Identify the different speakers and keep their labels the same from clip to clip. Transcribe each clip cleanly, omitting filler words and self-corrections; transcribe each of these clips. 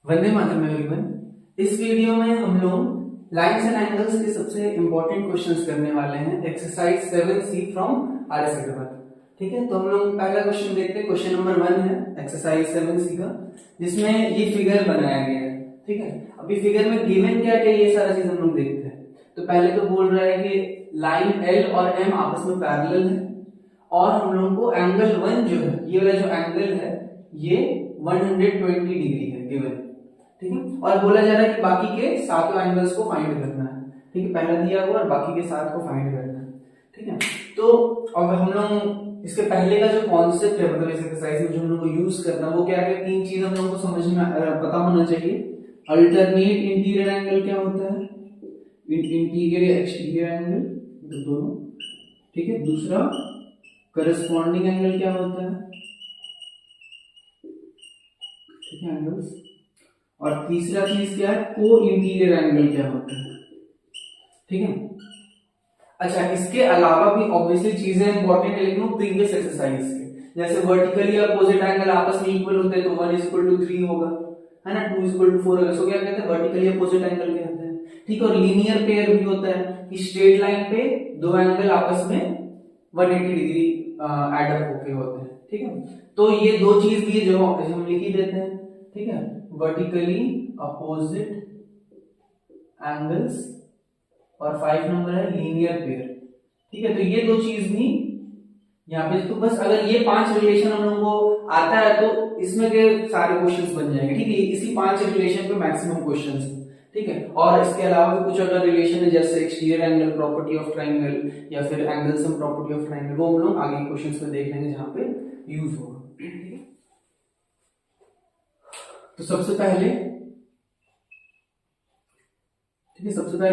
Speaker 1: Vande Mataram everyone. इस video में हम लोग लाइन्स एंड एंगल्स के सबसे इंपॉर्टेंट क्वेश्चंस करने वाले हैं। Exercise 7C from R S. Agarwal. ठीक है, तो हम लोग पहला क्वेश्चन देखते हैं। क्वेश्चन नंबर 1 है एक्सरसाइज 7C का, जिसमें ये फिगर बनाया गया है। ठीक है, अभी फिगर में गिवन क्या क्या ये सारा चीज हम लोग देखते हैं। तो पहले तो बोल रहा है कि लाइन एल और एम आपस में पैरेलल है और हम लोग को एंगल 1 जो है, ये वाला जो एंगल है ये 120 डिग्री है गिवन। ठीक है, और बोला जा रहा है कि बाकी के सातों एंगल्स को फाइंड करना है। ठीक है, पहला दिया हुआ और बाकी के सात को फाइंड करना है। ठीक है, तो अब हम लोग इसके पहले का जो कॉन्सेप्ट है, मतलब इस एक्सरसाइज में जो हम लोग को यूज करना, वो क्या है? तीन चीज हम लोग को समझ में पता होना चाहिए। अल्टरनेट इंटीरियर एंगल क्या होता है, इंटीरियर या एक्सटीरियर एंगल, दोनों। ठीक है, दूसरा करस्पॉन्डिंग एंगल क्या होता है, ठीक है, एंगल्स। और तीसरा चीज क्या है, को इंटीरियर एंगल क्या होता है। ठीक है, अच्छा, इसके अलावा भी ऑब्वियसली चीजें इंपॉर्टेंट है, लेकिन वो प्रीवियस एक्सरसाइज के, जैसे वर्टिकली अपोजिट एंगल आपस में इक्वल होते हैं तो 1 = 3 होगा, है ना, 2 = 4 होगा। सो क्या कहते हैं, वर्टिकली अपोजिट एंगल कहते हैं। ठीक है, और लीनियर पेयर भी होता है कि स्ट्रेट लाइन पे दो एंगल आपस में 180 डिग्री एड अप होके होते हैं। ठीक है, तो ये दो चीज भी जो हम लिख ही देते हैं। ठीक है, वर्टिकली अपोजिट एंगल्स और 5 नंबर है लीनियर पेयर। ठीक है, तो ये दो चीज भी यहाँ पे, तो बस अगर ये 5 रिलेशन हम लोगों को आता है तो इसमें के सारे क्वेश्चंस बन जाएंगे। ठीक है, इसी 5 रिलेशन पे मैक्सिमम क्वेश्चंस है। ठीक है, और इसके अलावा भी कुछ अगर रिलेशन है, जैसे exterior angle property of triangle या फिर angle sum property of triangle, वो हम लोग आगे क्वेश्चंस में देख लेंगे जहां पे यूज होगा। ठीक है, तो सबसे पहले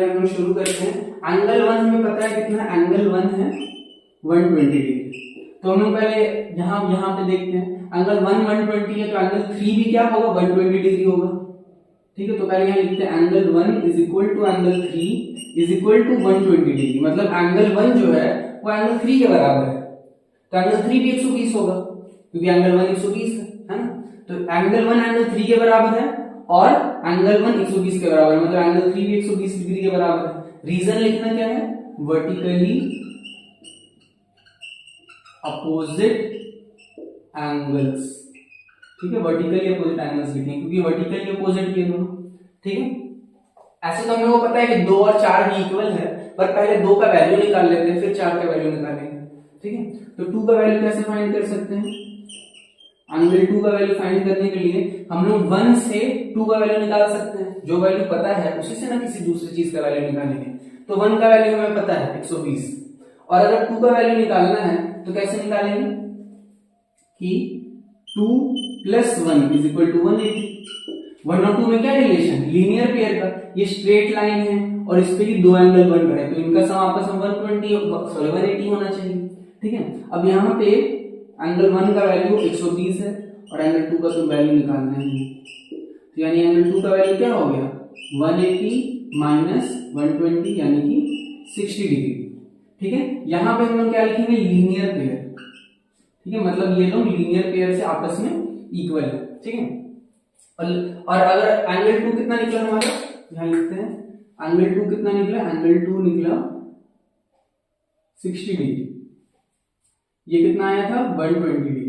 Speaker 1: हम लोग शुरू करते हैं। एंगल 1 हमें पता है कितना, एंगल 1 है 120 डिग्री। तो हम लोग पहले यहां पे देखते हैं, एंगल 1 120 है तो एंगल 3 भी क्या होगा, 120 डिग्री होगा। ठीक है, तो पहले यहां लिखते हैं एंगल 1 = एंगल 3 = 120 डिग्री। मतलब एंगल 1 जो है वो एंगल 3 के बराबर है, तो एंगल 3 भी 120 होगा क्योंकि एंगल 1 120 है ना। तो एंगल 1 एंगल 3 के बराबर है और एंगल 1 120 के बराबर है, मतलब एंगल 3 भी 120 डिग्री के बराबर है। रीजन लिखना क्या है, वर्टिकली अपोजिट एंगल्स। ठीक है, वर्टिकली अपोजिट एंगल्स लिखेंगे क्योंकि वर्टिकली अपोजिट ये दोनों। ठीक है, ऐसे तो हम लोगों को पता है कि 2 और 4 भी इक्वल है, पर पहले 2 का वैल्यू निकाल लेते हैं फिर 4 का वैल्यू निकालेंगे। ठीक है, तो 2 का वैल्यू कैसे फाइंड कर सकते हैं, एंगल 2 का वैल्यू फाइंड करने के लिए हम लोग 1 से 2 का वैल्यू निकाल सकते हैं। जो वैल्यू पता है उसी से ना किसी दूसरी चीज का वैल्यू निकालेंगे। तो 1 का वैल्यू हमें पता है 120, और अगर 2 का वैल्यू निकालना है तो कैसे निकालेंगे कि 2 + 1 = 180। 1 और 2 में क्या रिलेशन, लीनियर पेयर का। ये स्ट्रेट लाइन है और इस पे भी दो एंगल बन रहे हैं, तो इनका सम आपस में 180 होना चाहिए। ठीक है, अब यहाँ पे एंगल 1 का वैल्यू 120 है और एंगल 2 का तो वैल्यू निकालना है, तो यानी एंगल 2 का वैल्यू क्या हो गया, 180 - 120 यानी कि 60 डिग्री। ठीक है, यहां पे हम लोग क्या लिखेंगे, लीनियर पेयर। ठीक है, मतलब ये लोग लीनियर पेयर से आपस में इक्वल है। ठीक है, और अगर एंगल 2 कितना निकला हमारा, यहां लिखते हैं एंगल 2 कितना निकला, एंगल 2 निकला 60 डिग्री। ये कितना आया था, 120 डिग्री।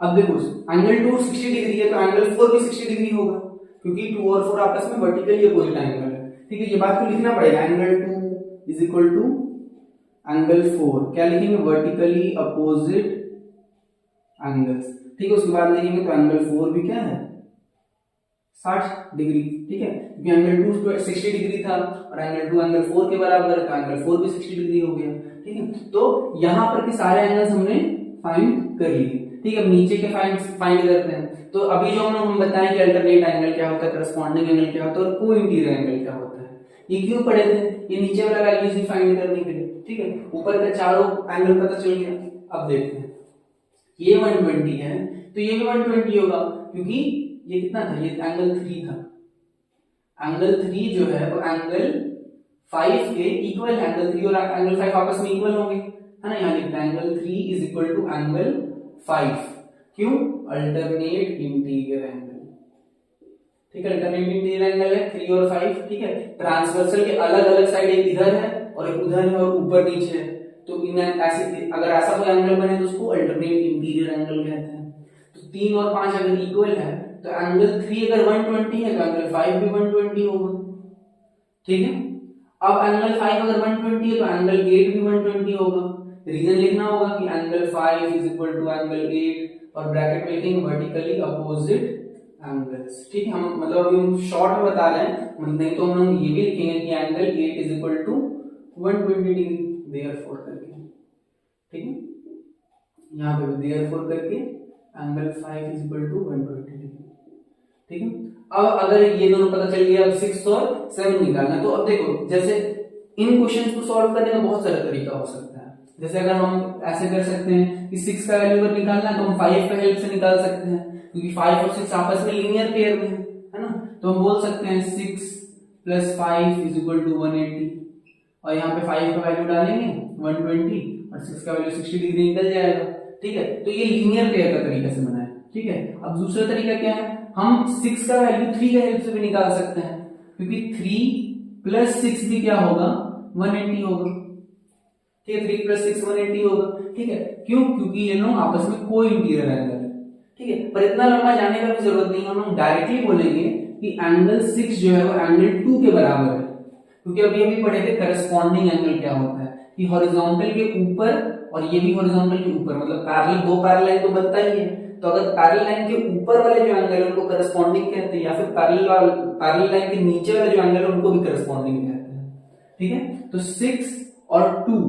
Speaker 1: अब देखो एंगल 2 60 डिग्री है तो एंगल 4 भी 60 डिग्री होगा क्योंकि 2 और 4 आपस में वर्टिकली अपोजिट एंगल है। ठीक है, ये बात को लिखना पड़ेगा, एंगल 2 = एंगल 4, क्या लिखेंगे, वर्टिकली अपोजिट एंगल्स। ठीक है, उसके बाद लिखेंगे तो एंगल 4 भी क्या है, 60 डिग्री। ठीक है, क्योंकि एंगल 2 60 डिग्री था और एंगल 2 एंगल 4 के बराबर है तो एंगल 4 भी 60 डिग्री हो गया। ठीक है, तो यहां पर के सारे एंगल्स हमने फाइंड कर लिए। ठीक है, अब नीचे के फाइंड करते हैं। तो अभी जो हम बताएं कि अल्टरनेट एंगल क्या होता है, करस्पॉन्डिंग एंगल क्या होता है और को इंटीरियर एंगल क्या होता है, ये क्यों पढ़े थे, ये नीचे वाला वैल्यूज ही फाइंड करने के लिए। ठीक है, ऊपर के चारों एंगल पता चल गया। अब देखते हैं, ये 120 है तो ये भी 120 होगा क्योंकि ये कितना था, ये एंगल 3 था। एंगल 3 जो है वो एंगल 5 के इक्वल, एंगल 3 और एंगल 5 आपस में इक्वल होंगे, है ना। यहाँ लिखते हैं एंगल 3 = एंगल 5। क्यों, अल्टरनेट इंटीरियर एंगल। ठीक है, अल्टरनेट इंटीरियर एंगल है 3 और 5, ठीक है। ट्रांसवर्सल के अलग अलग साइड, एक इधर है और एक उधर है और ऊपर नीचे है, तो इन ऐसे अगर ऐसा कोई एंगल बने तो उसको अल्टरनेट इंटीरियर एंगल कहते हैं। तो 3 और 5 अगर इक्वल है तो एंगल 3 अगर 120 है तो एंगल 5 भी 120 होगा, ठीक है। अब एंगल 5 अगर 120 है तो एंगल 8 भी 120 होगा। रीजन लिखना होगा कि angle 5 is equal to angle 8 और ब्रैकेट में लिखेंगे वर्टिकली अपोजिट एंगल्स, ठीक है। हम मतलब अभी हम शॉर्ट में बता रहे हैं, मतलब नहीं तो हम लोग ये भी लिखेंगे कि angle 8 is equal to 120 degree, therefore करके, ठीक है। यहाँ पे देयरफॉर करके angle 5 is equal to 120 degree, ठीक है। अब अगर ये दोनों पता चल गया, अब 6 और 7 निकालना, तो अब देखो जैसे इन क्वेश्चंस को सॉल्व करने का बहुत सारा तरीका हो सकता है। जैसे अगर हम ऐसे कर सकते हैं कि 6 का वैल्यू अगर निकालना है तो हम 5 का हेल्प से निकाल सकते हैं, क्योंकि 5 और 6 आपस में लीनियर पेयर में है ना। तो हम बोल सकते हैं 6 + 5 इज इक्वल टू 180 और यहाँ पे 5 का वैल्यू डालेंगे 120 और 6 का वैल्यू 60 डिग्री निकल जाएगा, ठीक है। तो ये लीनियर पेयर का तरीका से बना है, ठीक है। अब दूसरा तरीका क्या है, हम 6 का वैल्यू 3 का हेल्प से भी निकाल सकते हैं, क्योंकि 3 + 6 भी क्या होगा 180 होगा, ठीक है। 3 + 6 180 होगा, ठीक है। क्यों, क्योंकि ये लोग आपस में कोई इंटीरियर एंगल है, ठीक है। पर इतना लंबा जाने का भी जरूरत नहीं है, हम लोग डायरेक्टली बोलेंगे कि एंगल 6 जो है वो एंगल 2 के बराबर है, क्योंकि अभी अभी पढ़े थे करस्पॉन्डिंग एंगल क्या होता है कि हॉरिजॉन्टल के ऊपर और ये भी हॉरिजॉन्टल के ऊपर, मतलब पैरेलल, दो पैरेलल लाइन तो बनता ही है, तो अगर पैरेलल लाइन के ऊपर वाले जो एंगल है उनको करस्पॉन्डिंग कहते हैं, या फिर पैरेलल लाइन के नीचे वाले जो एंगल है उनको भी करस्पॉन्डिंग कहते हैं, ठीक है। तो 6 और 2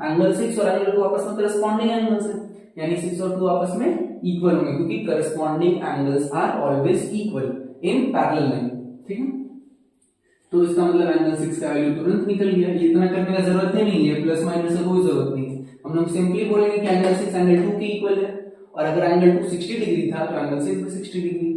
Speaker 1: एंगल 6 और एंगल 2 आपस में करस्पॉन्डिंग एंगल्स हैं, यानी 6 और 2 आपस में इक्वल होंगे, क्योंकि corresponding angles are always equal in parallel line, ठीक है। तो इसका मतलब एंगल 6 का वैल्यू तुरंत निकल गया, ये इतना करने का जरूरत ही नहीं है, प्लस माइनस का कोई जरूरत नहीं है। हम लोग सिंपली बोलेंगे कि एंगल 6 एंगल 2 के इक्वल है, और अगर एंगल 2 60 डिग्री था तो एंगल 6 भी 60 डिग्री,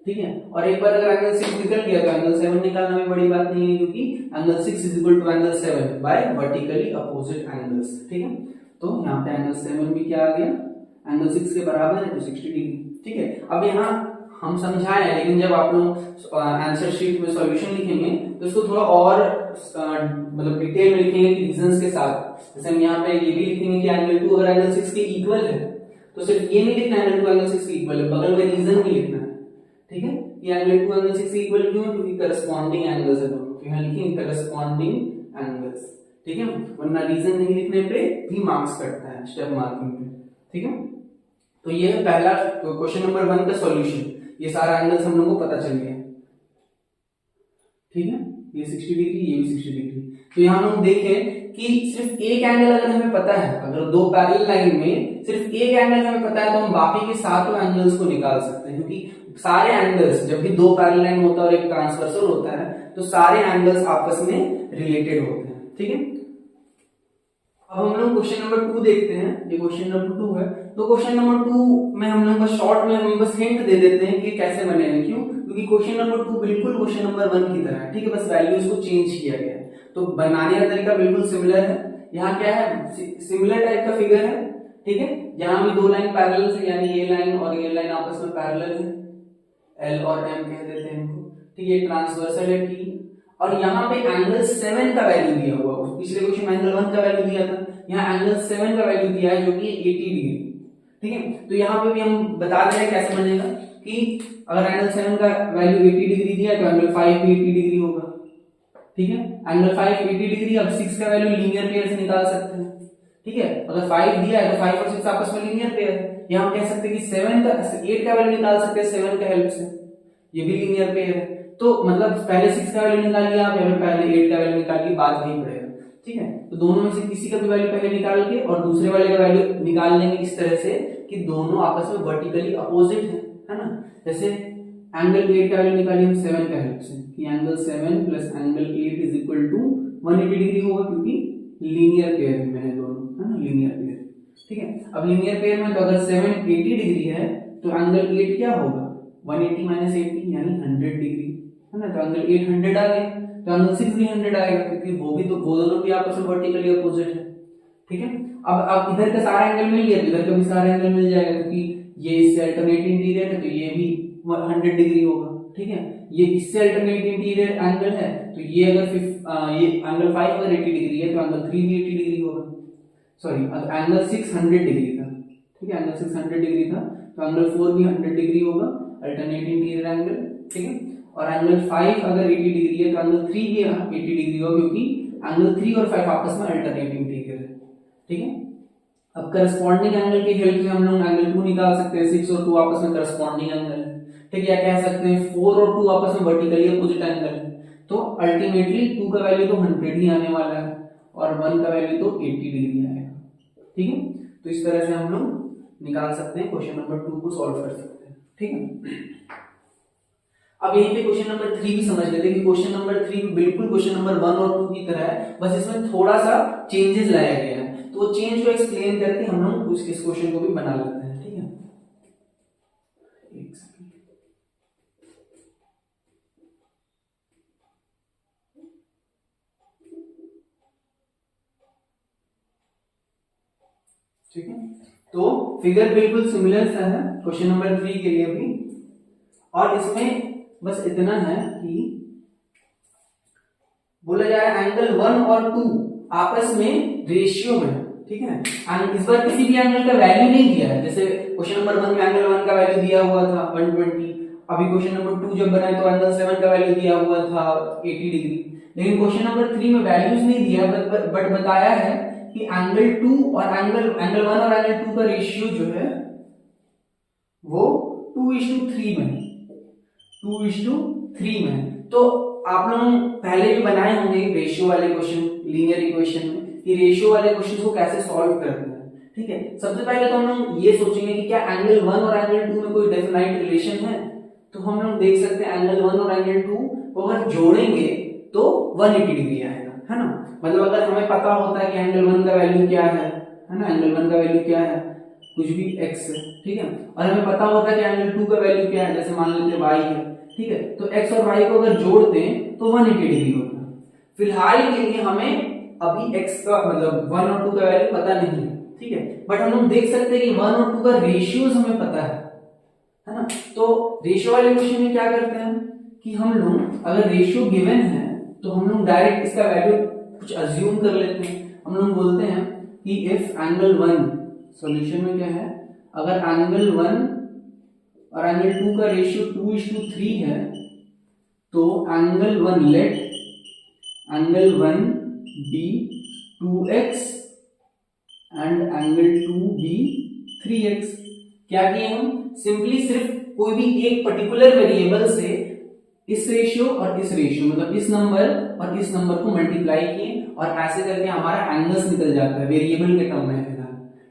Speaker 1: ठीक है। और एक बार अगर एंगल 6 निकल गया तो एंगल 7 निकालना भी बड़ी बात नहीं है, क्योंकि angle 6 is equal to angle 7 by vertically opposite angles, ठीक है। तो यहाँ पे एंगल 7 भी क्या आ गया, एंगल 6 के बराबर है, तो 60 डिग्री, ठीक है। अब यहाँ हम समझाए हैं, लेकिन जब आप लोग आंसर शीट में सॉल्यूशन लिखेंगे तो इसको थोड़ा और मतलब डिटेल में लिखेंगे कि रीजंस के साथ। जैसे हम यहाँ पे ये भी लिखेंगे कि एंगल 2 अगर एंगल 6 के इक्वल है तो सिर्फ ये नहीं लिखना एंगल 2 एंगल 6 के इक्वल है, बगल में रीजन भी लिखना है, ठीक है। ये एंगल 2 एंगल 6 के इक्वल क्यों है, क्योंकि करस्पॉन्डिंग एंगल्स है दोनों, तो यहाँ लिखेंगे करस्पॉन्डिंग एंगल्स, ठीक है। वरना रीजन नहीं लिखने पे भी मार्क्स कटता है स्टेप मार्किंग पे, ठीक है। तो ये है पहला क्वेश्चन नंबर 1 का सॉल्यूशन। ये सारा एंगल्स हम लोगों को पता चल गया, ठीक है। ये 60 डिग्री, ये भी 60 डिग्री। तो यहाँ हम देखें कि सिर्फ एक एंगल अगर हमें पता है, अगर दो पैरेलल लाइन में सिर्फ एक एंगल हमें पता है तो हम बाकी के सातों एंगल्स को निकाल सकते हैं, क्योंकि सारे एंगल्स, जब भी दो पैरेलल लाइन होता है और एक ट्रांसवर्सल होता है तो सारे एंगल्स आपस में रिलेटेड होते हैं, ठीक है। अब हम लोग क्वेश्चन नंबर 2 देखते हैं। ये क्वेश्चन नंबर 2 है, तो क्वेश्चन नंबर 2 में हम लोग बस शॉर्ट में हम बस हिंट दे देते हैं कि कैसे बनेगा। क्यों, क्योंकि क्वेश्चन नंबर 2 बिल्कुल क्वेश्चन नंबर 1 की तरह है, ठीक है। बस वैल्यूज को चेंज किया गया है, तो बनाने का तरीका बिल्कुल सिमिलर है। यहाँ क्या है, सिमिलर टाइप का फिगर है, ठीक है। जहां भी दो लाइन पैरेलल है, यानी ये लाइन और ये लाइन आपस में पैरेलल है, एल और एम कह देते हैं इनको, ठीक है। ट्रांसवर्सल है टी, और यहाँ पे एंगल 7 का वैल्यू दिया हुआ, पिछले क्वेश्चन में एंगल 1 का वैल्यू दिया था, यहाँ एंगल 7 का वैल्यू दिया है जो कि 80 डिग्री, ठीक है। तो यहाँ पे भी हम बता दे रहे हैं कैसे बनेगा कि अगर एंगल 7 का वैल्यू 80 डिग्री दिया है तो एंगल 5 भी 80 डिग्री होगा, ठीक है। एंगल 5 80 डिग्री, अब 6 का वैल्यू लीनियर पेयर से निकाल सकते हैं, ठीक है। अगर 5 दिया है तो 5 और 6 आपस में लीनियर पेयर है। यहाँ हम कह सकते हैं कि 8 का वैल्यू निकाल सकते हैं 7 का हेल्प से, ये भी लीनियर पेयर है। तो मतलब पहले 6 का वैल्यू निकाल लिया आप, या फिर पहले 8 का वैल्यू निकाल के बाद वही पड़ेगा, ठीक है। तो दोनों में से किसी का भी वैल्यू पहले निकाल के और दूसरे वाले का वैल्यू निकाल लेंगे इस तरह से कि दोनों आपस में वर्टिकली अपोजिट है ना। जैसे एंगल 8 का वैल्यू निकालिए हम 7 का हेल्प से, कि angle 7 plus angle 8 is equal to 180 degree होगा, क्योंकि लीनियर पेयर में है दोनों, है ना, लीनियर पेयर, ठीक है। अब लीनियर पेयर में तो अगर 7 80 डिग्री है तो एंगल 8 क्या होगा, 180 माइनस 80 यानी 100 डिग्री, है ना। तो एंगल 8 100 आ गया, तो एंगल 6 भी 100 आएगा, क्योंकि वो दोनों भी आपस में वर्टिकली अपोजिट है, ठीक है। अब इधर का सारा एंगल मिल गया तो इधर का भी सारा एंगल मिल जाएगा, क्योंकि ये इससे अल्टरनेट इंटीरियर है तो ये भी 100 डिग्री होगा, ठीक है, ये इससे अल्टरनेट इंटीरियर एंगल है, तो ये अगर ये एंगल 5 अगर 80 डिग्री है तो एंगल 3 भी 80 डिग्री होगा। सॉरी, एंगल 600 डिग्री था, ठीक है, एंगल 600 डिग्री था, तो एंगल 4 भी 100 डिग्री होगा, अल्टरनेट इंटीरियर एंगल, ठीक है। और एंगल 5 अगर 80 डिग्री है तो एंगल 3 भी 80 डिग्री होगा, क्योंकि एंगल 3 और 5 आपस में अल्टरनेट इंटीरियर है, ठीक है। अब करस्पॉन्डिंग एंगल की हेल्प से हम लोग एंगल 2 निकाल सकते हैं, 6 और 2 आपस में करस्पॉन्डिंग एंगल है, ठीक है। या कह सकते हैं 4 और 2 आपस में वर्टिकली अपोजिट एंगल है, तो अल्टीमेटली 2 का वैल्यू तो 100 ही आने वाला है और 1 का वैल्यू तो 80 डिग्री आएगा, ठीक है। तो इस तरह से हम लोग निकाल सकते हैं, क्वेश्चन नंबर 2 को सॉल्व कर सकते हैं, ठीक है। अब यहीं पे क्वेश्चन नंबर 3 भी समझ लेते हैं कि क्वेश्चन नंबर 3 बिल्कुल क्वेश्चन नंबर 1 और 2 की तरह है, बस इसमें थोड़ा सा चेंजेस लाया गया है, तो वो चेंज को एक्सप्लेन करके हम लोग इस क्वेश्चन को भी बना लेते हैं, ठीक है। एक सेकंड, ठीक है। तो फिगर बिल्कुल सिमिलर सा है क्वेश्चन नंबर 3 के लिए भी, और इसमें बस इतना है कि बोला जा रहा है एंगल 1 और 2 आपस में रेशियो में, ठीक है। इस बार किसी भी एंगल का वैल्यू नहीं दिया है, जैसे क्वेश्चन नंबर 1 में एंगल 1 का वैल्यू दिया हुआ था 120, अभी क्वेश्चन नंबर 2 जब बनाए तो एंगल 7 का वैल्यू दिया हुआ था 80 डिग्री, लेकिन क्वेश्चन नंबर 3 में वैल्यूज नहीं दिया, बट बताया है कि एंगल 2 और एंगल 1 और एंगल 2 का रेशियो जो है वो 2:3 में, 2:3 में। तो आप लोग पहले भी बनाए होंगे रेशियो वाले क्वेश्चन लीनियर इक्वेशन में, कि रेशियो वाले क्वेश्चन को कैसे सॉल्व करते हैं, ठीक है। सबसे पहले तो हम लोग ये सोचेंगे कि क्या एंगल 1 और एंगल 2 में कोई डेफिनाइट रिलेशन है, तो हम लोग देख सकते हैं एंगल 1 और एंगल 2 को अगर जोड़ेंगे तो 180 डिग्री आएगा, है ना। मतलब अगर हमें पता होता है कि एंगल 1 का वैल्यू क्या है ना, एंगल 1 का वैल्यू क्या है, कुछ भी x है, ठीक है, और हमें पता होता है कि एंगल 2 का वैल्यू क्या है, जैसे मान लेते हैं y है, ठीक है, तो x और y को अगर जोड़ते हैं तो 180 डिग्री होता है। फिलहाल के लिए हमें अभी x का मतलब 1 और 2 का वैल्यू पता नहीं है, ठीक है, बट हम लोग देख सकते हैं कि 1 और 2 का रेशियोज हमें पता है ना। तो रेशियो वाले क्वेश्चन में क्या करते हैं कि हम लोग अगर रेशियो गिवन है तो हम लोग डायरेक्ट इसका वैल्यू कुछ अज्यूम कर लेते हैं। हम लोग बोलते हैं कि इफ एंगल 1, सॉल्यूशन में क्या है, अगर एंगल 1 और एंगल 2 का रेशियो 2:3 है तो angle 1 let angle 1 be 2x and angle 2 be 3x। क्या किए हम, सिंपली सिर्फ कोई भी एक पर्टिकुलर वेरिएबल से इस रेशियो और इस रेशियो मतलब इस नंबर और इस नंबर को मल्टीप्लाई किए और ऐसे करके हमारा एंगल्स निकल जाता है वेरिएबल के टर्म में,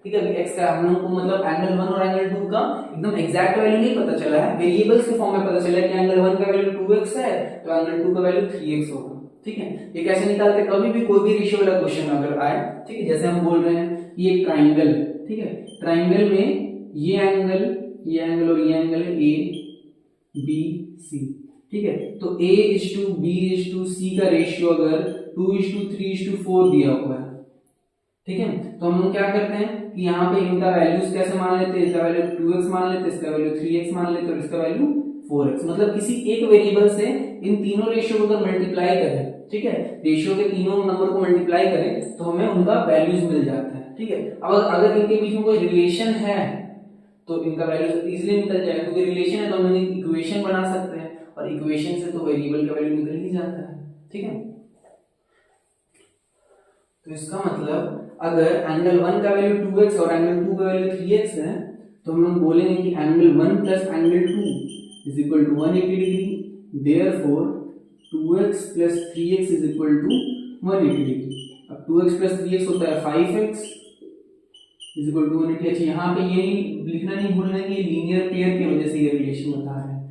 Speaker 1: ठीक है। x का हम लोग को मतलब एंगल 1 और एंगल 2 का एकदम एग्जैक्ट वैल्यू नहीं पता चला है, वेरिएबल्स के फॉर्म में पता चला है कि एंगल 1 का वैल्यू 2x है तो एंगल 2 का वैल्यू 3x होगा, ठीक है। ये कैसे निकालते हैं, कभी भी कोई भी रेशियो वाला क्वेश्चन अगर आए, ठीक है, जैसे हम बोल रहे हैं ये एक ट्राइंगल, ठीक है, ट्राइंगल में ये एंगल और ये एंगल है ए बी सी, ठीक है, तो a:b:c का रेशियो अगर 2:3:4 दिया हुआ है, ठीक है, तो हम लोग क्या करते हैं कि यहाँ पे इनका वैल्यूज कैसे मान लेते हैं, इसका वैल्यू 2x मान लेते हैं, इसका वैल्यू 3x मान लेते हैं और इसका वैल्यू 4x। मतलब किसी एक वेरिएबल से इन तीनों रेशियो को अगर मल्टीप्लाई करें, ठीक है, रेशियो के तीनों नंबर को मल्टीप्लाई करें तो हमें उनका वैल्यूज मिल जाता है, ठीक है। अब अगर इनके बीच में कोई रिलेशन है तो इनका वैल्यू इजीली निकल जाएगा, क्योंकि रिलेशन है तो हम इक्वेशन बना सकते हैं और इक्वेशन से तो वेरिएबल का वैल्यू निकल ही जाता है, ठीक है। तो इसका मतलब अगर एंगल 1 का वैल्यू 2x और एंगल 2 का वैल्यू 3x है तो हम लोग बोलेंगे कि angle 1 plus angle 2 is equal to 180 degree, therefore 2x plus 3x is equal to 180 degree. अब 2x प्लस 3x होता है 5x इज इक्वल टू 180। अच्छा, यहाँ पे ये लिखना नहीं भूलना कि लीनियर पेयर की वजह से ये रिलेशन बता रहे हैं।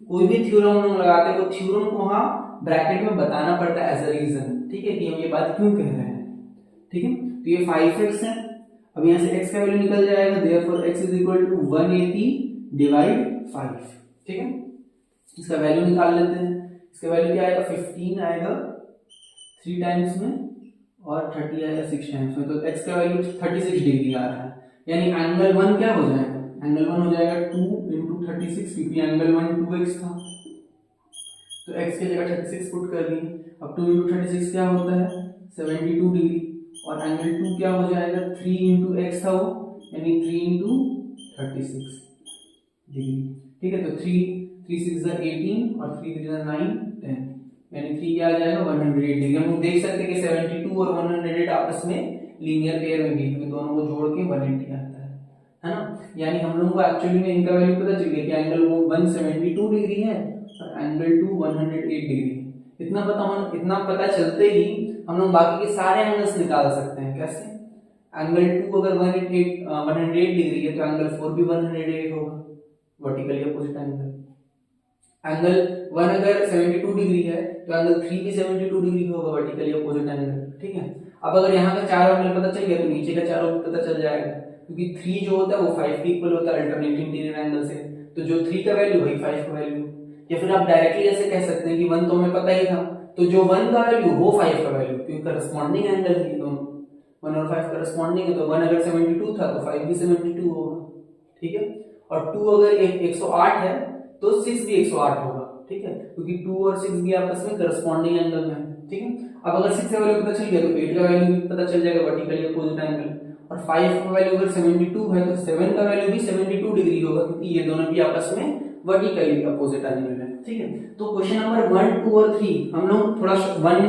Speaker 1: कोई भी थ्योरम हम लगाते हैं तो थ्योरम को वहां ब्रैकेट में बताना पड़ता है एज अ रीजन, ठीक है, कि हम ये बात क्यों कह रहे हैं, ठीक है। तो ये 5x है, अब यहां से x का वैल्यू निकल जाएगा, therefore x is equal to 180 divide 5, ठीक है। इसका वैल्यू निकाल लेते हैं, इसका वैल्यू क्या आएगा, 15 आएगा 3 टाइम्स में और 30 आएगा 6 टाइम्स में, तो x का वैल्यू 36 डिग्री आ रहा है, यानी एंगल 1 क्या हो जाएगा, एंगल 1 हो जाएगा 2 इंटू 36 क्योंकि एंगल 1 2x था, तो x की जगह 36 पुट कर दिए। अब 2 इंटू 36 क्या होता है 72 डिग्री, और एंगल 2 क्या हो जाएगा 3 इंटू एक्स था वो, यानी 3 इंटू 36 डिग्री। ठीक है, तो 3 6 18 और 3 3 9 10, यानी 3 क्या आ जाएगा 108 डिग्री। हम लोग देख सकते हैं कि 72 और 108 आपस में लीनियर पेयर में भी, क्योंकि दोनों को जोड़ के 180 आता है ना। यानी हम लोगों को एक्चुअली में इनका वैल्यू पता चल गया कि एंगल वो 172 डिग्री है और एंगल 2 108 डिग्री है। इतना पता चलते ही हम लोग बाकी के सारे एंगल्स निकाल सकते हैं। कैसे? एंगल 2 अगर 108 डिग्री है तो एंगल 4 भी 108 होगा, वर्टिकली अपोजिट एंगल। एंगल 1 अगर 72 डिग्री है तो एंगल 3 भी 72 डिग्री होगा, वर्टिकली अपोजिट एंगल। ठीक है, अब अगर यहाँ का चारों एंगल पता चल गया तो नीचे का चारों पता चल जाएगा, क्योंकि 3 जो होता है वो 5 के इक्वल होता है अल्टरनेट इंटीरियर एंगल से, तो जो 3 का वैल्यू वही 5 का वैल्यू। या फिर आप डायरेक्टली ऐसे कह सकते हैं कि 1 तो हमें पता ही था, तो जो 1 का वैल्यू वो 5 का वैल्यू, क्योंकि करस्पॉन्डिंग एंगल है दोनों, 1 और 5 करस्पॉन्डिंग है, तो 1 अगर 72 था तो 5 भी 72 होगा। ठीक है, और 2 अगर 108 है तो 6 भी 108 होगा। ठीक है, क्योंकि 2 और 6 भी आपस में करस्पॉन्डिंग एंगल में है। ठीक है, अब अगर 6 का वैल्यू पता चल गया तो 8 का वैल्यू भी पता चल जाएगा, वर्टिकली अपोजिट एंगल। और 5 का वैल्यू अगर 72 है तो 7 का वैल्यू भी 72 डिग्री होगा, क्योंकि ये दोनों भी आपस में वर्टिकली अपोजिट एंगल है। ठीक है, तो क्वेश्चन नंबर 1 2 और 3 हम लोग थोड़ा 1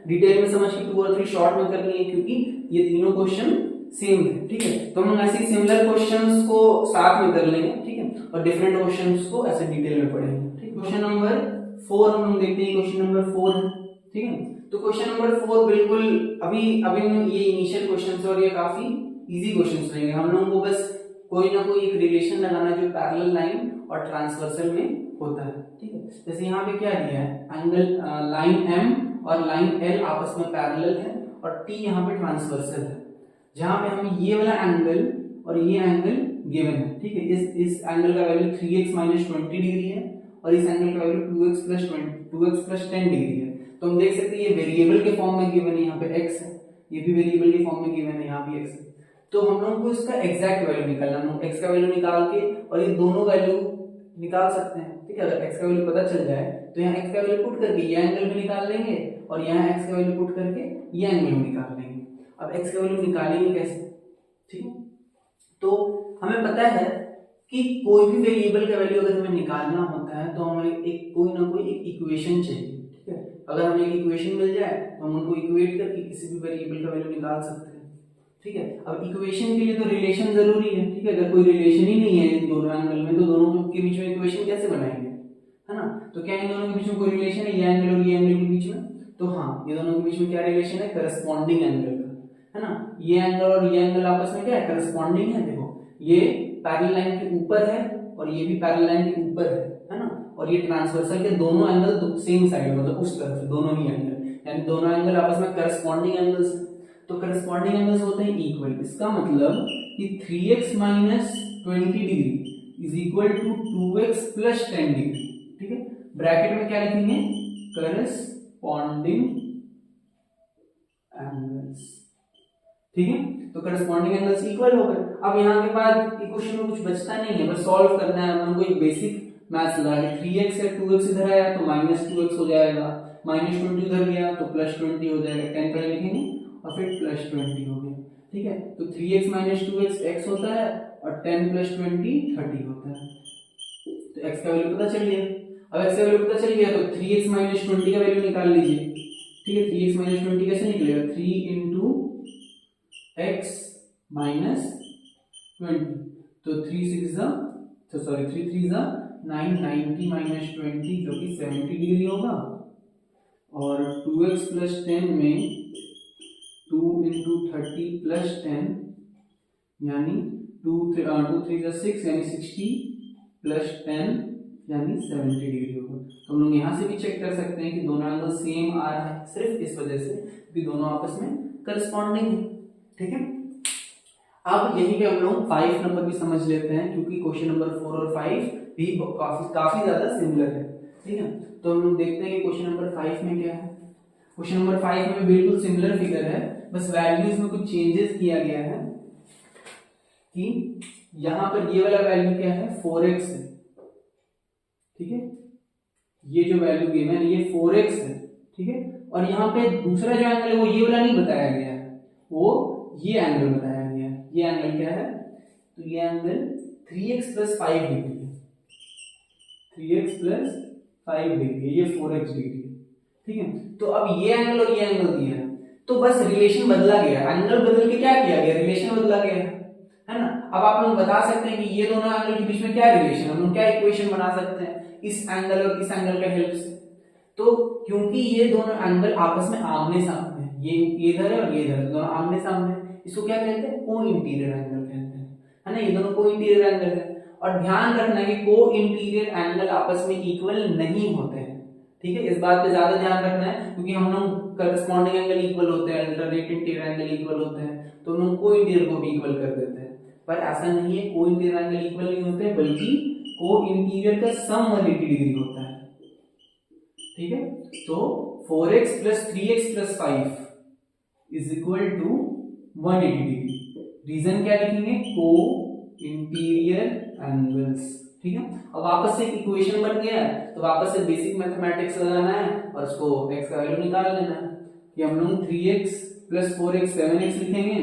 Speaker 1: डिटेल में समझ के 2 और 3 शॉर्ट में कर लिए, क्योंकि ये तीनों क्वेश्चन सेम है। ठीक है, तो हम लोग ऐसे सिमिलर क्वेश्चंस को साथ में कर लेंगे। ठीक है, और डिफरेंट क्वेश्चंस को ऐसे डिटेल में पढ़ेंगे। ठीक, क्वेश्चन नंबर 4 हम लोग देखते हैं। क्वेश्चन नंबर 4 है। ठीक है, तो क्वेश्चन नंबर 4 बिल्कुल अभी ये इनिशियल क्वेश्चंस है और ये काफी इजी क्वेश्चंस रहेंगे। हम लोगों को बस कोई ना कोई एक रिलेशन लगाना जो पैरेलल लाइन और ट्रांसवर्सल में होता है। ठीक है, जैसे यहाँ पे क्या दिया है, एंगल लाइन M और लाइन L आपस में पैरेलल है और T यहाँ पे ट्रांसवर्सल है, जहां पे हमें ये वाला एंगल और ये एंगल गिवन है। ठीक है, इस एंगल का वैल्यू 3x माइनस 20 डिग्री है और इस एंगल का वैल्यू 2x प्लस 10 डिग्री है। तो हम देख सकते हैं ये वेरिएबल के फॉर्म में गिवन है, यहाँ पे x है, ये भी वेरिएबल के फॉर्म में गिवन है, यहाँ भी x है। तो हम लोगों को इसका एग्जैक्ट वैल्यू निकालना, हम x का वैल्यू निकाल के और ये दोनों वैल्यू निकाल सकते हैं। ठीक है, अगर x का वैल्यू पता चल जाए तो यहाँ x का वैल्यू पुट करके ये एंगल भी निकाल लेंगे और यहाँ x का वैल्यू पुट करके ये एंगल भी निकाल लेंगे। अब x का वैल्यू निकालेंगे कैसे? ठीक है, तो हमें पता है कि कोई भी वेरिएबल का वैल्यू अगर हमें निकालना होता है तो हमें एक कोई ना कोई एक इक्वेशन चाहिए। ठीक है, अगर हमें एक इक्वेशन मिल जाए तो हम उनको इक्वेट करके किसी भी वेरिएबल का वैल्यू निकाल सकते हैं। ठीक है, अब इक्वेशन के लिए तो रिलेशन जरूरी है। ठीक है, अगर कोई रिलेशन ही नहीं है इन दोनों एंगल में तो दोनों के बीच में इक्वेशन कैसे बनाएंगे, है ना। तो क्या इन दोनों के बीच में कोई रिलेशन है, ये एंगल और ये एंगल के बीच में? तो हाँ, ये दोनों के बीच में क्या रिलेशन है, करस्पॉन्डिंग एंगल का, है ना। ये एंगल और ये एंगल आपस में क्या है, करस्पॉन्डिंग है। देखो ये पैरेलल लाइन के ऊपर है और ये भी पैरेलल लाइन के ऊपर है ना। और ये ट्रांसवर्सल के दोनों एंगल सेम साइड, मतलब उस तरफ दोनों ही एंगल, यानी दोनों एंगल आपस में करस्पॉन्डिंग एंगल्स। तो करस्पॉन्डिंग एंगल्स होते हैं इक्वल। इसका मतलब कि 3x minus 20 degree is equal to 2x plus 10 degree. ठीक है, ब्रैकेट में क्या लिखेंगे, करस्पॉन्डिंग एंगल्स। ठीक है, तो करस्पॉन्डिंग एंगल्स इक्वल हो गए। अब यहाँ के बाद इक्वेशन में कुछ बचता नहीं है, बस सॉल्व करना है हमको। एक बेसिक मैथ्स लगा के 3x है, 2x इधर आया तो माइनस 2x हो जाएगा, माइनस 20 उधर गया तो प्लस 20 हो जाएगा, 10 पहले लिखेंगे और फिर प्लस 20 हो गया। ठीक है, तो 3x माइनस 2x x होता है और 10 प्लस 20 30 होता है। तो x का वैल्यू पता चल गया। अब x का वैल्यू पता चल गया तो 3x माइनस 20 का वैल्यू निकाल लीजिए। ठीक है, 3x माइनस 20 कैसे निकलेगा, 3 इंटू x माइनस 20, तो 3 3 9 90 माइनस 20 जो कि 70 डिग्री होगा, और 2x प्लस 10 में 2 इंटू 30 प्लस 10 यानी 2 3 6 यानी 60 प्लस 10 यानी 70 डिग्री होगा। तो हम लोग यहाँ से भी चेक कर सकते हैं कि दोनों एंगल सेम आ रहा है, सिर्फ इस वजह से कि दोनों आपस में करस्पॉन्डिंग है। ठीक है, अब यहीं पे हम लोग 5 नंबर भी समझ लेते हैं, क्योंकि क्वेश्चन नंबर 4 और 5 भी काफी ज्यादा सिमिलर है। ठीक है, तो हम लोग देखते हैं कि क्वेश्चन नंबर 5 में क्या है। क्वेश्चन नंबर 5 में बिल्कुल सिमिलर फिगर है, बस वैल्यूज में कुछ चेंजेस किया गया है कि यहां पर ये वाला वैल्यू क्या है 4x है, ठीक है, ये जो वैल्यू गिवन है ये 4x है, ठीक है। और यहाँ पे दूसरा जो एंगल है वो ये वाला नहीं बताया गया है, वो ये एंगल बताया गया है। ये एंगल क्या है, तो ये एंगल 3x + 5 डिग्री है, 3x + 5 डिग्री, ये 4x डिग्री है, ठीक है। तो अब ये एंगल और ये एंगल दिया है, तो बस रिलेशन बदला गया, एंगल बदल के क्या किया गया, रिलेशन बदला गया, है ना। अब आप लोग बता सकते हैं कि ये दोनों एंगल के बीच में क्या रिलेशन है, हम लोग क्या इक्वेशन बना सकते हैं इस एंगल और इस एंगल के हेल्प से। तो क्योंकि ये दोनों एंगल आपस में आमने सामने हैं, ये इधर है और ये इधर है, दोनों आमने सामने, इसको क्या कहते हैं, को इंटीरियर एंगल कहते हैं, है ना। ये दोनों को इंटीरियर एंगल है। और ध्यान रखना कि को इंटीरियर एंगल आपस में इक्वल नहीं होते हैं, ठीक है, इस बात पे ज्यादा ध्यान रखना है, क्योंकि हम लोग करस्पॉन्डिंग एंगल इक्वल होते हैं, अल्टरनेट इंटीरियर एंगल इक्वल होते हैं, तो हम लोग को इंटीरियर को भी इक्वल कर देते हैं, पर ऐसा नहीं है, को इंटीरियर एंगल इक्वल नहीं होते, बल्कि को इंटीरियर का सम 180 डिग्री होता है, ठीक है। तो 4x + 3x + 5 = 180 डिग्री। रीजन क्या लिखेंगे, को इंटीरियर एंगल्स, ठीक है। अब वापस से एक इक्वेशन बन गया है, तो वापस से बेसिक मैथमेटिक्स लगाना है और उसको x का वैल्यू निकाल लेना है कि हम लोग 3x + 4x 7x लिखेंगे,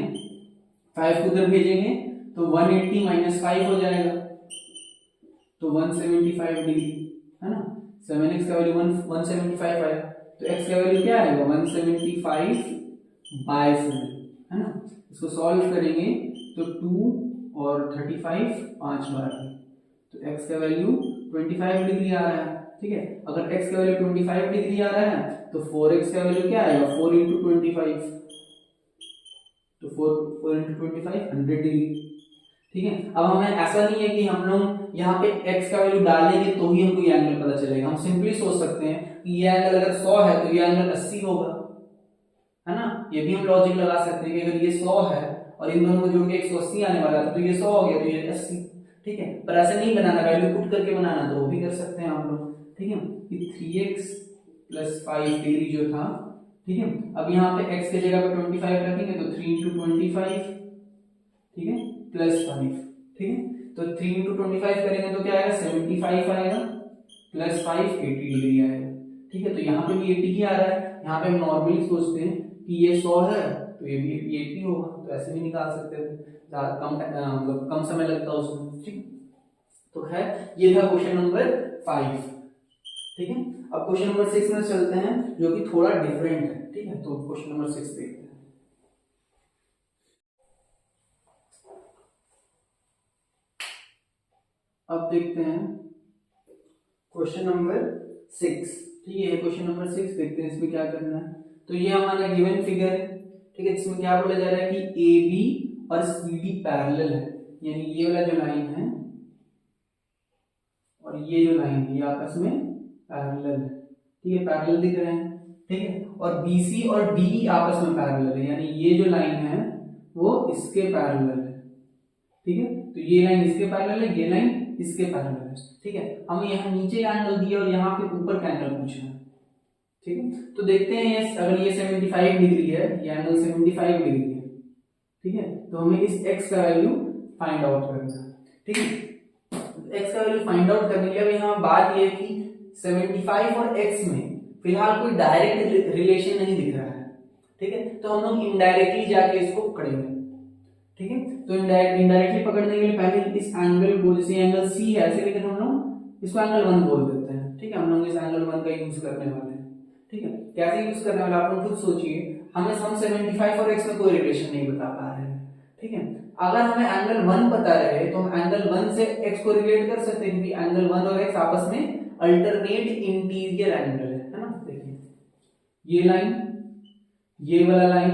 Speaker 1: 5 को उधर भेजेंगे तो 180 - 5 हो जाएगा, तो 175 डिग्री, है ना। 7x का वैल्यू 175 आएगा, तो x का वैल्यू क्या आएगा 175/7, है ना। इसको सॉल्व करेंगे तो 2 और 35 5 बार, तो x का वैल्यू 25 डिग्री आ रहा है, ठीक है। अगर x का वैल्यू 25 डिग्री आ रहा है तो 4x का वैल्यू क्या आएगा 4 × 25, तो 4 × 25 100 डिग्री, ठीक है। अब हमें ऐसा नहीं है कि हम लोग यहाँ पे x का वैल्यू डालेंगे तो ही हमको ये एंगल पता चलेगा, हम सिंपली सोच सकते हैं कि ये एंगल अगर 100 है तो ये एंगल 80 होगा, है ना। ये भी हम लॉजिक लगा सकते हैं कि अगर ये 100 है और इन दोनों को जोड़ के 180 आने वाला था, तो ये 100 हो गया तो ये 80, ठीक है। पर ऐसे नहीं बनाना, वैल्यू पुट करके बनाना, तो वो भी कर सकते हैं हम लोग, ठीक है। कि 3x + 5 डिग्री जो था, ठीक है। अब यहाँ पे x की जगह पे 25 रखेंगे तो 3 × 25, ठीक है, +5, ठीक है। तो 3 × 25 करेंगे तो क्या आएगा 75 आएगा, +5 80 डिग्री आएगा, ठीक है। तो यहाँ पे भी 80 ही आ रहा है, यहाँ पे हम नॉर्मली सोचते हैं कि ये 100 है तो ये भी 80 होगा, तो ऐसे भी निकाल सकते थे, ज्यादा कम मतलब कम समय लगता है उसमें, ठीक। तो है, ये था क्वेश्चन नंबर 5, ठीक है। अब क्वेश्चन नंबर 6 में चलते हैं, जो कि थोड़ा डिफरेंट है, ठीक है। तो क्वेश्चन नंबर 6 देखते हैं। अब देखते हैं क्वेश्चन नंबर 6, ठीक है। क्वेश्चन नंबर 6 देखते हैं, इसमें क्या करना है। तो ये हमारा गिवन फिगर है, ठीक है। इसमें क्या बोला जा रहा है कि AB और CD पैरेलल है, यानी ये वाला जो लाइन है और ये जो लाइन है ये आपस में पैरेलल है, ठीक है, पैरेलल दिख रहे हैं, ठीक है। और BC और DE आपस में पैरेलल है, यानी ये जो लाइन है वो इसके पैरेलल है, ठीक है। तो ये लाइन इसके पैरेलल है, ये लाइन इसके पैरेलल है, ठीक है। हमें यहाँ नीचे एंगल दिया और यहाँ पे ऊपर का एंगल पूछना है, ठीक है। तो देखते हैं ये, अगर ये 75 डिग्री है, ये एंगल 75 डिग्री है, ठीक है, तो हमें इस x का वैल्यू फाइंड आउट करना है, ठीक है। x का वैल्यू फाइंड आउट करने के लिए यहाँ बात ये है कि 75 और x में फिलहाल कोई डायरेक्ट रिलेशन नहीं दिख रहा है, ठीक है। तो हम लोग इनडायरेक्टली जाके इसको पकड़ेंगे, ठीक है। तो इनडायरेक्टली पकड़ने के लिए पहले इस एंगल को, जैसे एंगल C है ऐसे लेकर हम लोग इसको एंगल 1 बोल देते हैं, ठीक है। हम लोग इस एंगल 1 का यूज करने वाले हैं, ठीक है। कैसे यूज करने वाले आप लोग खुद सोचिए, हम 75 और x में कोई रिलेशन नहीं बता पा रहे हैं, ठीक है। अगर हमें एंगल 1 पता रहे तो हम एंगल 1 से x को रिलेट कर सकते हैं, क्योंकि एंगल 1 और x आपस में अल्टरनेट इंटीरियर एंगल है ना। देखिए ये लाइन, ये वाला लाइन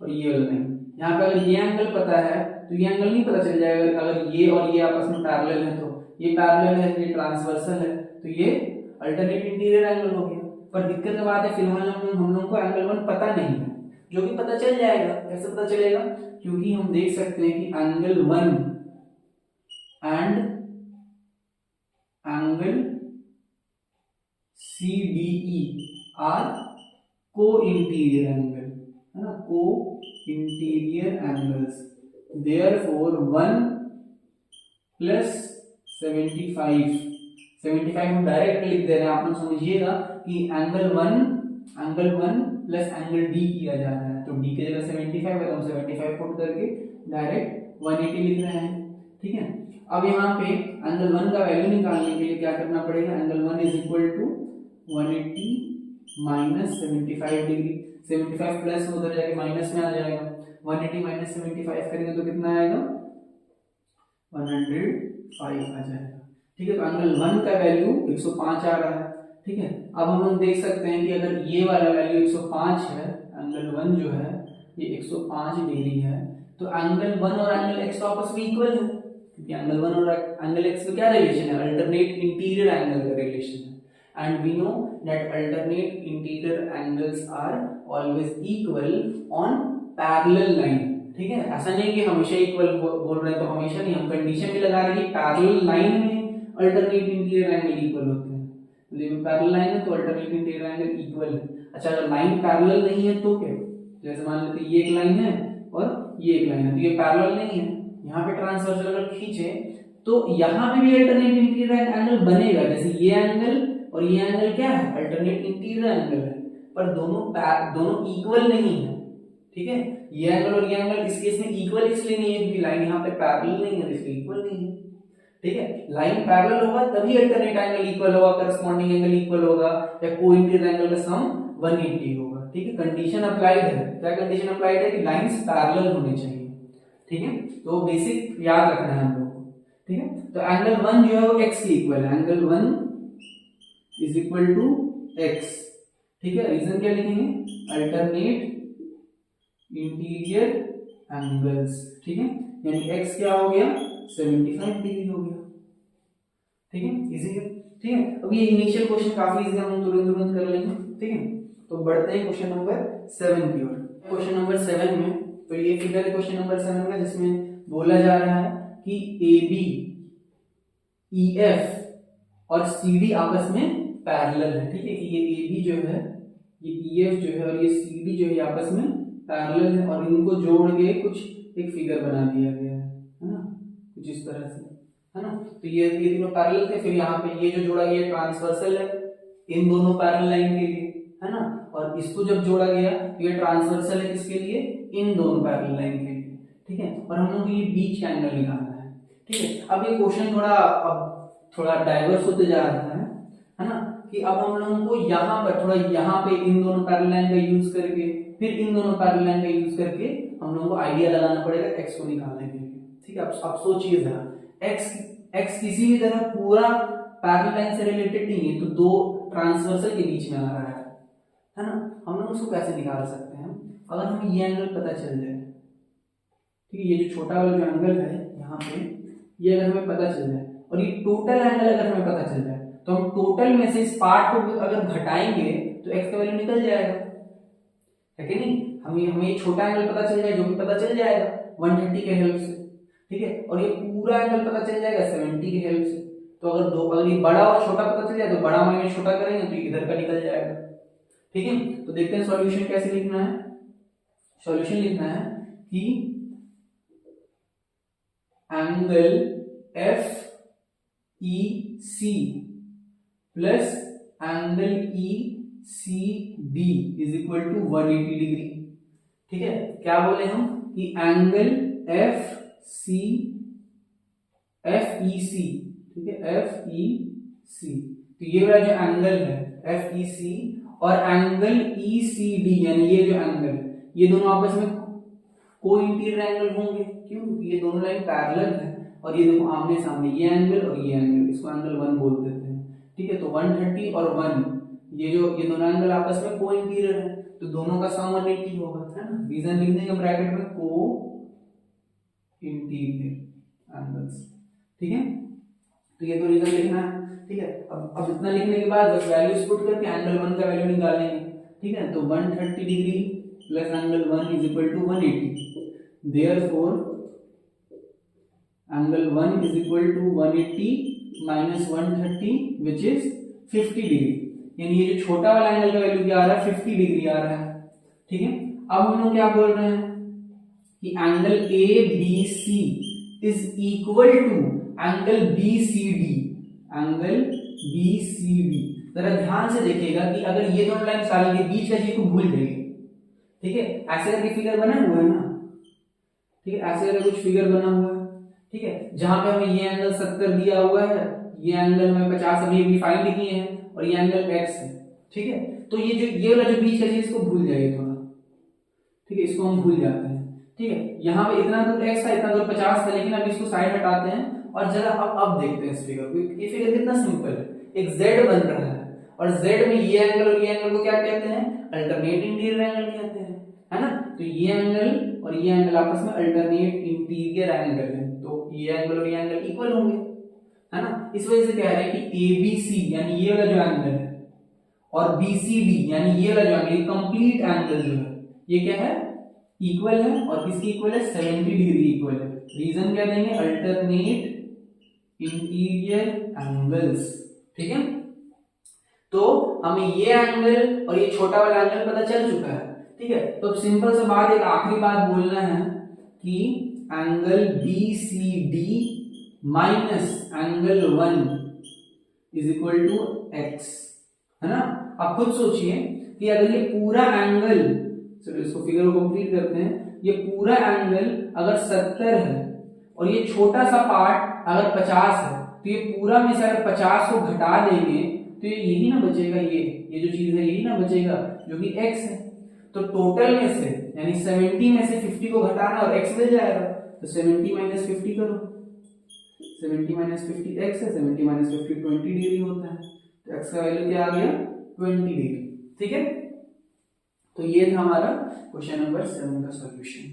Speaker 1: और ये वाला लाइन, यहाँ पे अगर ये एंगल पता है तो ये एंगल नहीं पता चल जाएगा, अगर ये और ये आपस में पैरेलल है तो ये पैरेलल है, ये ट्रांसवर्सल है, तो ये अल्टरनेट इंटीरियर एंगल हो गया। पर दिक्कत की बात है फिलहाल हम लोग को एंगल 1 पता नहीं है, जो कि पता चल जाएगा। कैसे पता चलेगा, क्योंकि हम देख सकते हैं कि angle 1 and angle CDE are co interior angle, है ना, को इंटीरियर एंगल्स, देयरफॉर 1 प्लस 75। 75 हम डायरेक्ट लिख दे रहे हैं, आप लोग समझिएगा कि angle one plus angle D किया जा रहा है, तो डी की जगह 75 है, तो हम 75 पुट करके डायरेक्ट 180 लिख रहे हैं। ठीक है, अब यहाँ पे एंगल वन का वैल्यू निकालने के लिए क्या करना पड़ेगा, angle one is equal to 180 minus 75 degree. 75 plus उधर जाके माइनस में आ जाएगा, 180 माइनस 75 करेंगे तो कितना आएगा, 105 आ जाएगा। ठीक है, तो एंगल वन का वैल्यू 105 आ रहा है। ठीक है, अब हम लोग देख सकते हैं कि अगर ये वाला वैल्यू 105 है, एंगल वन जो है ये 105 डिग्री है, तो एंगल वन और एंगल एक्स तो आपस में इक्वल है, क्योंकि एंगल वन और एंगल एक्स में क्या रिलेशन है, अल्टरनेट इंटीरियर एंगल का रिलेशन है। And we know that alternate interior angles are always equal on parallel line. ठीक है, ऐसा नहीं कि हमेशा इक्वल बोल रहे हैं, तो हमेशा नहीं, हम कंडीशन भी लगा रहे हैं कि पैरेलल लाइन में अल्टरनेट इंटीरियर एंगल इक्वल होते हैं। तो पैरेलल लाइन है तो अल्टरनेट इंटीरियर एंगल इक्वल है। अच्छा, अगर लाइन पैरेलल नहीं है तो क्या, जैसे मान लेते ये एक लाइन है और ये एक लाइन है, तो ये पैरेलल नहीं है, यहाँ पे ट्रांसवर्सल अगर खींचे तो यहाँ पे भी अल्टरनेट इंटीरियर एंगल बनेगा। जैसे ये एंगल और ये एंगल क्या है, अल्टरनेट इंटीरियर एंगल है, पर दोनों इक्वल नहीं है। ठीक है, ये एंगल और ये एंगल इस केस में इक्वल इसलिए नहीं है क्योंकि लाइन यहाँ पे पैरेलल नहीं है, इसलिए इक्वल नहीं है। ठीक है, लाइन पैरेलल होगा तभी अल्टरनेट एंगल इक्वल होगा, करस्पॉन्डिंग एंगल इक्वल होगा, या कोइंसिडेंट एंगल का सम 180 होगा। ठीक है, कंडीशन अप्लाइड है। क्या कंडीशन अप्लाइड है कि लाइंस पैरेलल होने चाहिए। ठीक है, तो बेसिक याद रखना है हम लोग को। ठीक है, तो एंगल वन जो है वो एक्स के इक्वल है, angle one is equal to x. ठीक है, रीजन क्या लिखेंगे, अल्टरनेट इंटीरियर एंगल्स। ठीक है, यानी x क्या हो गया, 75 डिग्री हो गया। ठीक है, इजी है। ठीक है, अब ये इनिशियल क्वेश्चन काफी इजी है, हम तुरंत कर लेंगे। ठीक है, तो बढ़ते हैं क्वेश्चन नंबर 7 की ओर। क्वेश्चन नंबर 7 में तो ये फिगर है क्वेश्चन नंबर 7 का, जिसमें बोला जा रहा है कि AB EF और CD आपस में पैरेलल है। ठीक है, कि ये AB जो है, ये EF जो है और ये CD जो है आपस में पैरेलल है, और इनको जोड़ के कुछ एक फिगर बना दिया गया है ना, कुछ इस तरह से, है ना। तो ये तीनों पैरेलल थे, फिर यहाँ पे ये जो जोड़ा गया ट्रांसवर्सल है इन दोनों पैरेलल लाइन के लिए, है ना, और इसको जब जोड़ा गया तो ये ट्रांसवर्सल है किसके लिए, इन दोनों पैरेलल लाइन के लिए। ठीक है, और हम लोग ये बीच का एंगल निकालना है। ठीक है, अब ये क्वेश्चन थोड़ा डाइवर्स होते जा रहा है ना, कि अब हम लोगों को यहाँ पर थोड़ा यहाँ पे इन दोनों पैरेलल लाइन का यूज करके, फिर इन दोनों पैरेलल लाइन का यूज करके हम लोगों को आइडिया लगाना पड़ेगा एक्स को निकालने के लिए। ठीक है, अब सोचिए जरा, एक्स किसी भी तरह पूरा पैरेलल लाइन से रिलेटेड नहीं है, तो दो ट्रांसवर्सल के बीच में आ रहा है ना, हम लोग उसको कैसे निकाल सकते हैं, अगर हमें ये एंगल पता चल जाए। ठीक है, ये जो छोटा वाला जो एंगल है यहाँ पे, ये अगर हमें पता चल जाए और ये टोटल एंगल अगर हमें पता चल जाए, तो हम टोटल में से इस पार्ट को अगर घटाएंगे तो एक्स का वैल्यू निकल जाएगा, है कि नहीं। हमें ये छोटा एंगल पता चल जाए, जो भी पता चल जाएगा 130 के हेल्प से। ठीक है, और ये पूरा एंगल पता चल जाएगा 70 के हेल्प से। तो अगर ये बड़ा और छोटा पता चल जाए तो बड़ा माइनस छोटा करेंगे तो इधर का निकल जाएगा। ठीक है, तो देखते हैं सॉल्यूशन कैसे लिखना है। सॉल्यूशन लिखना है कि angle F E C plus angle E C D is equal to 180 degree. ठीक है, क्या बोले हम कि एंगल एफ ई सी, ठीक है, एफ ई सी, तो ये वाला जो एंगल है एफ ई सी और एंगल ई सी डी, यानी ये जो एंगल, ये दोनों आपस में को इंटीरियर एंगल होंगे। क्यों, क्योंकि ये दोनों लाइन पैरेलल है और ये देखो आमने सामने, ये एंगल और ये एंगल, इसको एंगल 1 बोल देते हैं। ठीक है, तो 130 और 1, ये दोनों एंगल आपस में को इंटीरियर है, तो दोनों का सम 180 होगा, है ना। रीजन लिख देंगे ब्रैकेट में, को इंटीरियर एंगल्स। ठीक है, तो ये तो रीजन लिखना है। ठीक है, अब इतना लिखने के बाद बस वैल्यूज पुट करके एंगल 1 का वैल्यू निकालेंगे। ठीक है, तो 130 degree plus angle 1 is equal to 180, therefore angle 1 is equal to 180 minus 130 which is 50 degree, यानी ये जो छोटा वाला एंगल का वैल्यू क्या आ रहा है, 50 डिग्री आ रहा है। ठीक है, अब हम लोग क्या बोल रहे हैं कि angle A B C is equal to angle BCD, angle BCD, जरा ध्यान से देखिएगा कि अगर ये दोनों लाइन डालेंगे बीच का चीज को भूल जाइए, ठीक है। ऐसे करके फिगर बना हुआ है ना, ठीक है, ऐसे करके कुछ फिगर बना हुआ है, ठीक है, जहां पे हमें ये एंगल 70 दिया हुआ है, ये एंगल हमें 50 अभी फाइंड किए हैं, और ये एंगल x है, ठीक है। तो ये वाला जो बीच का चीज इसको भूल जाइए थोड़ा, ठीक है, इसको हम भूल जाते हैं, ठीक है। यहाँ पे इतना दूर x था, इतना दूर 50 था, लेकिन अब इसको साइड हटाते हैं और जरा अब देखते हैं इस फिगर को। ये फिगर कितना सिंपल है, एक z बन रहा है और z में ये एंगल और ये एंगल को क्या कहते हैं, अल्टरनेट इंटीरियर एंगल कहते हैं, है ना। तो ये एंगल और ये एंगल आपस में अल्टरनेट इंटीरियर एंगल है, तो ये एंगल और ये एंगल इक्वल होंगे, है ना। इस वजह से कह रहे हैं कि ABC यानी ये वाला जो एंगल है और BCD यानी ये वाला जो एंगल, कंप्लीट एंगल जो है ये क्या है, इक्वल है, और किसकी इक्वल है, 70 डिग्री इक्वल है। रीजन क्या देंगे, अल्टरनेट इंटीरियर एंगल्स, ठीक है। तो हमें ये एंगल और ये छोटा वाला एंगल पता चल चुका है, ठीक है। तो सिंपल सा बात, एक आखिरी बात बोलना है कि angle BCD minus angle 1 is equal to x, है ना। आप खुद सोचिए कि अगर ये पूरा एंगल, चलो इसको फिगर को कंप्लीट करते हैं, ये पूरा एंगल अगर 70 है और ये छोटा सा पार्ट अगर 50 है, तो ये पूरा में से अगर 50 को घटा देंगे तो ये यही ना बचेगा, ये जो चीज है यही ना बचेगा जो कि x है। तो टोटल में से यानी 70 में से 50 को घटाना और x मिल जाएगा, तो 70 माइनस 50 करो, 70 माइनस 50 x है, 70 माइनस 50 20 डिग्री होता है, तो x का वैल्यू क्या आ गया, 20 डिग्री, ठीक है। तो ये था हमारा क्वेश्चन नंबर 7 का सॉल्यूशन।